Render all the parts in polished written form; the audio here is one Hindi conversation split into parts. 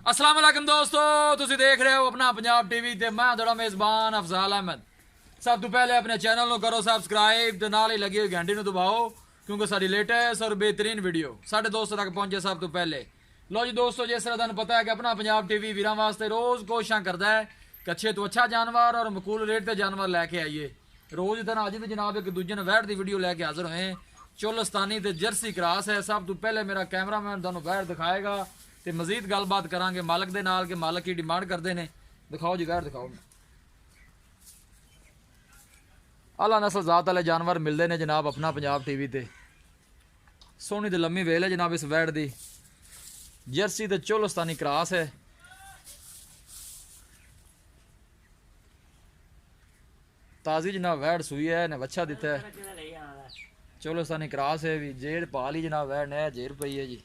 अस्सलाम वालेकुम दोस्तों, तुसी देख रहे हो अपना पंजाब टीवी ते मैं थोड़ा मेज़बान अफजाल अहमद। सब तो पहले अपने चैनल को करो सब्सक्राइब ते नाल ही लगी हुई घंटी दबाओ क्योंकि सारी लेटेस्ट और बेहतरीन वीडियो साढ़े दोस्तों तक पहुंचे सब तो पहले। लो जी दोस्तों, जिस तरह तुहानू पता है कि अपना पंजाब टीवी वीरां वास्ते रोज़ कोशिशां करता है कि अच्छे तो अच्छा जानवर और मकूल रेट ते जानवर लैके आइए। रोज़ की तरह अज भी जनाब एक दूजे ने वैट की वीडियो लैके हाजिर होए। चोलस्तानी ते जर्सी क्रॉस है। सब तो पहले मेरा कैमरामैन तुहानू वैट दिखाएगा ते मजीद गलबात करांगे मालक दे नाल के मालक की डिमांड करते हैं। दिखाओ जी वैट दिखाओ। आला नस्ल जात वाले जानवर मिलते हैं जनाब अपना पंजाब टीवी ते। सोहनी ते लम्मी वेल है जनाब इस वैट दी। जर्सी ते चोलस्तानी क्रॉस है। ताजी जनाब वैट सुई है ने बच्चा दिता है। चोलस्तानी क्रॉस है भी जेर पा ली जनाब वैट ने जेर पई है जी।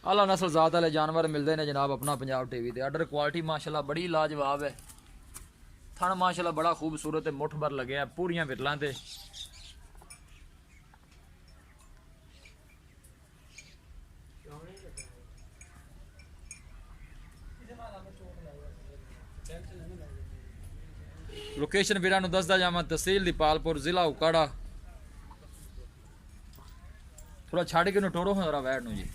आला नस्ल जात वाले जानवर मिलते हैं जनाब अपना पंजाब टीवी ते। आर्डर क्वालिटी माशाल्लाह बड़ी लाजवाब है। थन माशाल्लाह बड़ा खूबसूरत है, मुठ भर लगे है पूरियां विरलां ते। लोकेशन वीरां नूं दसदा जावां, तहसील दीपालपुर, जिला उकाड़ा। थोड़ा छड़ के टोरो जरा वैट नूं जी,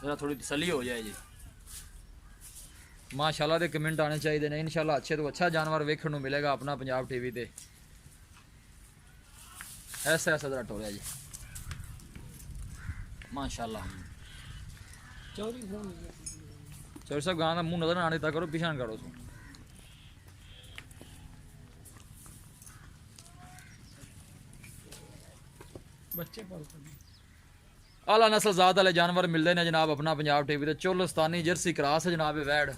जरा थोड़ी तसल्ली हो जाए जी। माशाल्लाह दे कमेंट आने चाहिए ने। इंशाल्लाह अच्छे तो अच्छा जानवर वेखण नूं मिलेगा अपना पंजाब टीवी ते। ऐसा ऐसा जरा टोरिया जी माशाल्लाह। चौरी साहब गां दा मुंह नजर आने दिता करो, पिछाण करो सो। बच्चे आला नस्ल जात वाले जानवर मिलते हैं जनाब अपना पंजाब टीवी ते। चोलस्तानी जर्सी क्रॉस है जनाब वैड।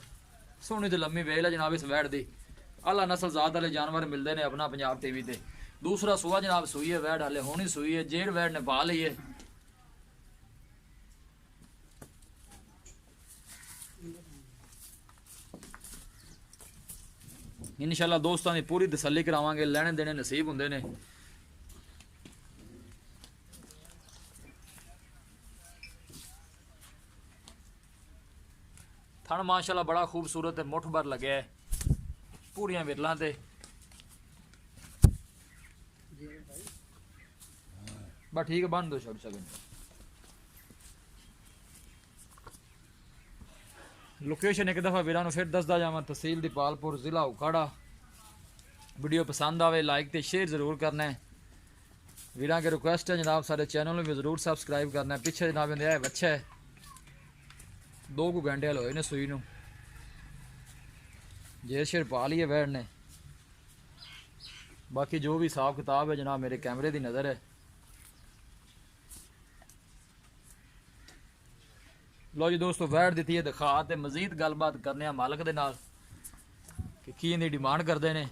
सोहनी ते लम्मी वेल है जनाब इस वैड दी। आला नस्ल जात वाले जानवर मिलते हैं अपना पंजाब टीवी ते। दूसरा सुआ जनाब सुई है वैड, हाले होनी सुई है। जेड़ वैड ने पा ली है। इंशाल्लाह दोस्तों की पूरी तसल्ली करावांगे, लेने देने नसीब होंगे ने। थन माशाल्लाह बड़ा खूबसूरत है, मुठ भर लगे है पूरियां विरलां ते। बस ठीक है, बन दो छोड़ सकें। लोकेशन एक दफ़ा वीरां नूं फिर दसदा जावां, तहसील दीपालपुर, जिला उकाड़ा। वीडियो पसंद आवे लाइक ते शेयर जरूर करना है। वीरां के रिक्वेस्ट है जनाब सारे चैनल में भी जरूर सब्सक्राइब करना है। पिछे जनाब इंदे है बच्चा है 2 घंटे हल होए ने सुई नूं। जेर शेर पा ली है वैड ने। बाकी जो भी हिसाब किताब है जनाब मेरे कैमरे की नज़र है। लो जी दोस्तों, वैट दी है दिखा ते मजीद गलबात करने मालक दे नाल कि की इहदी डिमांड करते हैं।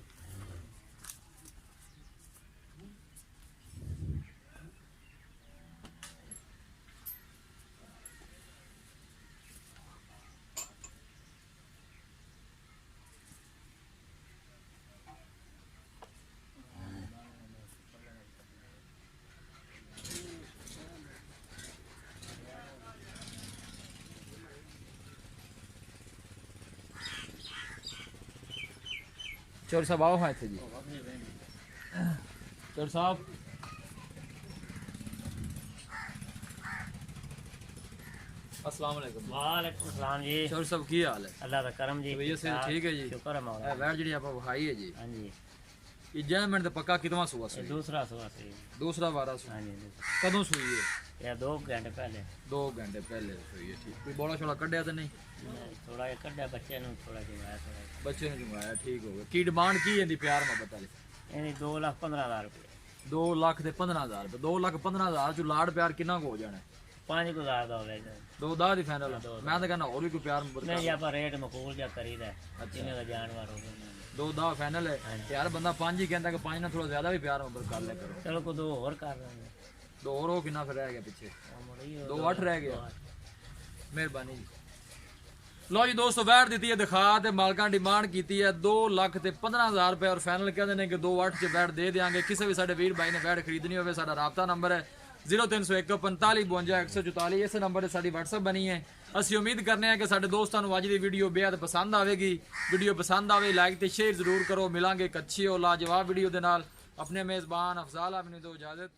चोर साहब आओ हाँ इतने जी। चोर साहब अस्सलाम वालेकुम। वालेकुम सलाम जी। चोर साहब की हाल है? अल्लाह दा करम जी। भैया से ठीक है जी। शुक्र है मौला। वैट जी आप विखाई है जी। हाँ जी, ये जैनमेंट पक्का कितना सुआ ये सुई? दूसरा सुबह से। दूसरा वारा सुई। हाँ जी, कदों सुई है? ये 2 घंटे पहले। 2 घंटे पहले सुई है। ठीक, कोई बोला छोड़ा कढ़िया तो नहीं? थोड़ा ये कड्डा बच्चे ने थोड़ा जुगाया थोड़ा। बच्चे ने जुगाया, ठीक हो गया। की डिमांड की है प्यार मोहब्बत वाली? यानी 2,15,000 रुपये। 2,15,000 रुपये। 2,15,000 चो लाड़ प्यार कितना को हो जाना है? 5,000 का हो गया। 2,10 ही फाइनल। मैं तो कहना और भी कोई प्यार मोहब्बत नहीं, आप रेट मकबूल जा करीदा है। इन्हें का जानवर हो गया। 2,10 फाइनल है यार। बंदा 5 ही कहता कि 5 ना थोड़ा ज्यादा भी प्यार मोहब्बत कर ले करो। चलो को 2 और कर देंगे। 2 और हो कितना फिर रह गया पीछे? 2,8 रह गया। मेहरबानी जी। लो जी दोस्तों, वैट दी है दिखा ते मालकां डिमांड की है 2,15,000 रुपये और फाइनल कहते हैं कि 2,8 च वैट दे देंगे। किसी भी साडे वीर भाई ने वैट खरीदनी हो साडा राबता नंबर है 0301 45 52 144 ਇਸ ਨੰਬਰ ਤੇ ਸਾਡੀ WhatsApp ਬਣੀ ਹੈ। ਅਸੀਂ ਉਮੀਦ ਕਰਨੇ ਆ ਕਿ ਸਾਡੇ ਦੋਸਤਾਂ ਨੂੰ ਅੱਜ ਦੀ ਵੀਡੀਓ ਬੇहद ਪਸੰਦ ਆਵੇਗੀ। ਵੀਡੀਓ ਪਸੰਦ ਆਵੇ ਲਾਈਕ ਤੇ ਸ਼ੇਅਰ ਜ਼ਰੂਰ ਕਰੋ। ਮਿਲਾਂਗੇ ਇੱਕ ਅੱਛੀ ਔਰ ਲਾਜਵਾਬ ਵੀਡੀਓ ਦੇ ਨਾਲ। ਆਪਣੇ ਮੇਜ਼ਬਾਨ ਅਫਜ਼ਾਲ ਆਮਿਨ ਨੂੰ ਦਿਓ ਇਜਾਜ਼ਤ।